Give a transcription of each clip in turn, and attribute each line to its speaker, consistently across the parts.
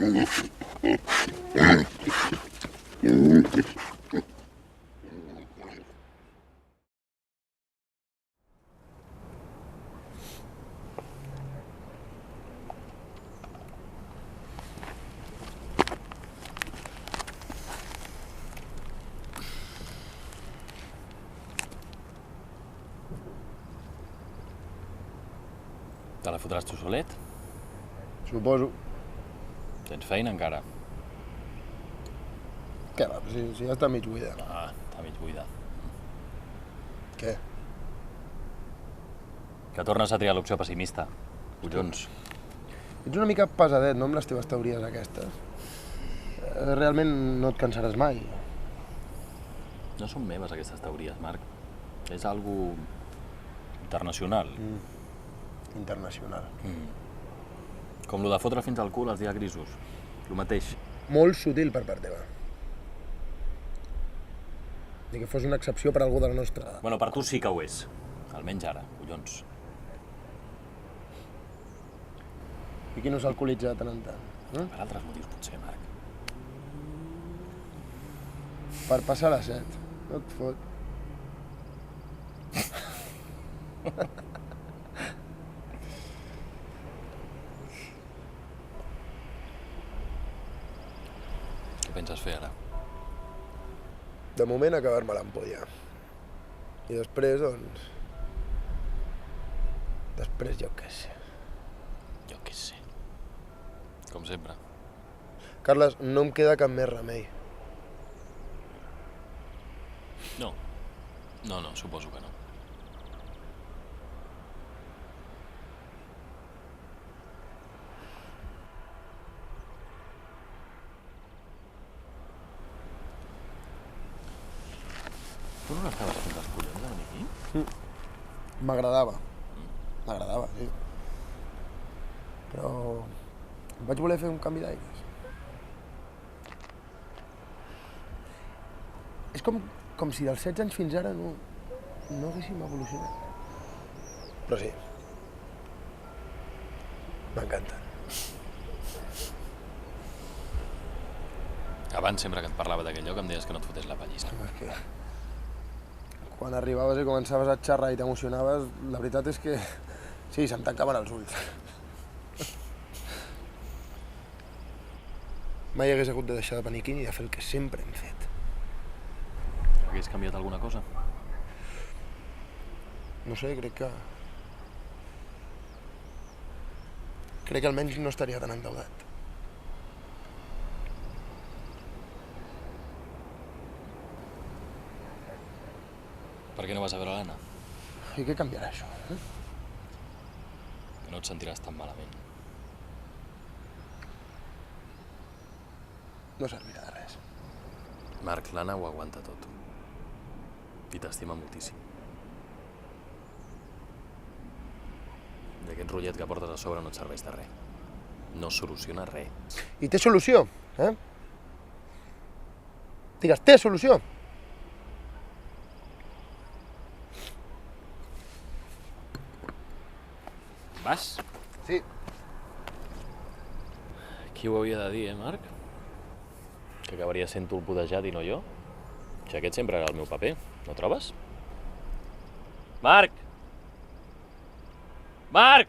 Speaker 1: Te la fotràs tu solet?
Speaker 2: Suposo.
Speaker 1: Tens feina encara?
Speaker 2: Què va, si ja està mig buida.
Speaker 1: Ah, està mig buida.
Speaker 2: Què?
Speaker 1: Que tornes a triar l'opció pessimista. Collons.
Speaker 2: Ets una mica pesadet, no, amb les teves teories aquestes? Realment no et cansaràs mai.
Speaker 1: No són meves aquestes teories, Marc. És algo internacional.
Speaker 2: Internacional.
Speaker 1: Com lo de fotre fins al cul els dies grisos. Lo mateix.
Speaker 2: Molt sutil per part teva. Ni que fos una excepció per a algú de la nostra edat.
Speaker 1: Bueno, per tu sí que ho és. Almenys ara, collons.
Speaker 2: I qui no s'alcoholitza de tant en tant?
Speaker 1: Per altres motius, potser, Marc.
Speaker 2: Per passar la set. No et fot.
Speaker 1: Què penses fer ara?
Speaker 2: De moment acabar-me l'ampolla. I després, doncs... Després jo què sé.
Speaker 1: Jo què sé. Com sempre.
Speaker 2: Carles, no em queda cap més remei.
Speaker 1: No. No, suposo que no. Tu no n'estaves fent els collons de venir aquí?
Speaker 2: M'agradava. M'agradava, sí. Però... vaig voler fer un canvi d'aires. És com si dels 16 anys fins ara no haguéssim evolucionat. Però sí. M'encanta.
Speaker 1: Abans, sempre que et parlava d'aquell lloc, em deies que no et fotés la pallissa.
Speaker 2: És que... quan arribaves i començaves a xerrar i t'emocionaves, la veritat és que... sí, se'm tancaven els ulls. Mai hagués hagut de deixar de venir aquí ni de fer el que sempre hem fet.
Speaker 1: Hagués canviat alguna cosa?
Speaker 2: No sé, crec que almenys no estaria tan endeutat.
Speaker 1: Per què no vas a veure l'Anna?
Speaker 2: I què canviarà això?
Speaker 1: Que no et sentiràs tan malament.
Speaker 2: No servirà de res.
Speaker 1: Marc, l'Anna ho aguanta tot. I t'estima moltíssim. I aquest rotllet que portes a sobre no et serveix de res. No soluciona res.
Speaker 2: I té solució, eh? Digues, té solució.
Speaker 1: Vas?
Speaker 2: Sí.
Speaker 1: Qui ho havia de dir, Marc? Que acabaria sent tu el pudejat i no jo? Si aquest sempre era el meu paper, no trobes? Marc! Marc!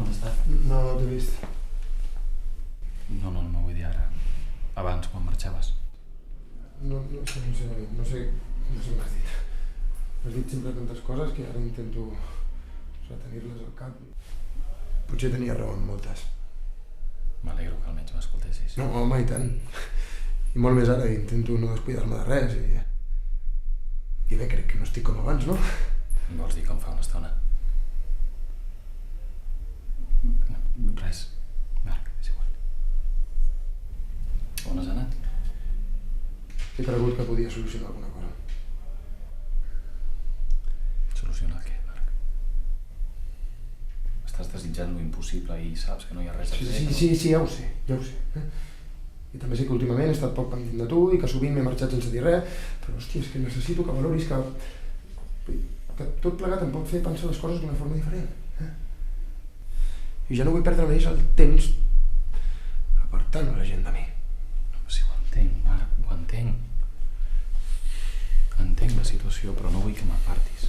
Speaker 3: contestat?
Speaker 2: No t'he vist.
Speaker 3: No, vull dir ara. Abans, quan marxaves.
Speaker 2: No sé què m'has dit. M'has dit sempre tantes coses que ara intento retenir-les al cap. Potser tenia raó en moltes.
Speaker 3: M'alegro que almenys m'escoltessis.
Speaker 2: No, home, i tant. I molt més ara, intento no descuidar-me de res i bé, crec que no estic com abans, no?
Speaker 3: Vols dir com fa una estona? Res. Marc, és igual. On has anat?
Speaker 2: He cregut que podia solucionar alguna cosa.
Speaker 3: Solucionar què, Marc? Estàs desitjant lo impossible i saps que no hi ha res a fer.
Speaker 2: Sí, ja ho sé. I també sé que últimament he estat poc pendent de tu i que sovint m'he marxat sense dir res, però hòstia, és que necessito que valoris que tot plegat em pot fer pensar les coses d'una forma diferent. I ja no vull perdre més el temps apartant la gent de mi.
Speaker 3: Sí, ho entenc, Marc, ho entenc. Entenc la situació, però no vull que m'apartis.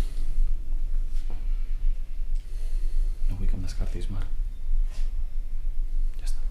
Speaker 3: No vull que em descartis, Marc. Ja està.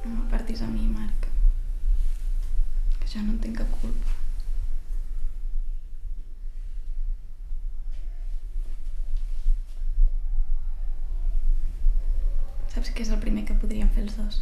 Speaker 4: No m'apartis a mi, Marc. Que jo no en tinc cap culpa. Saps què és el primer que podríem fer els dos?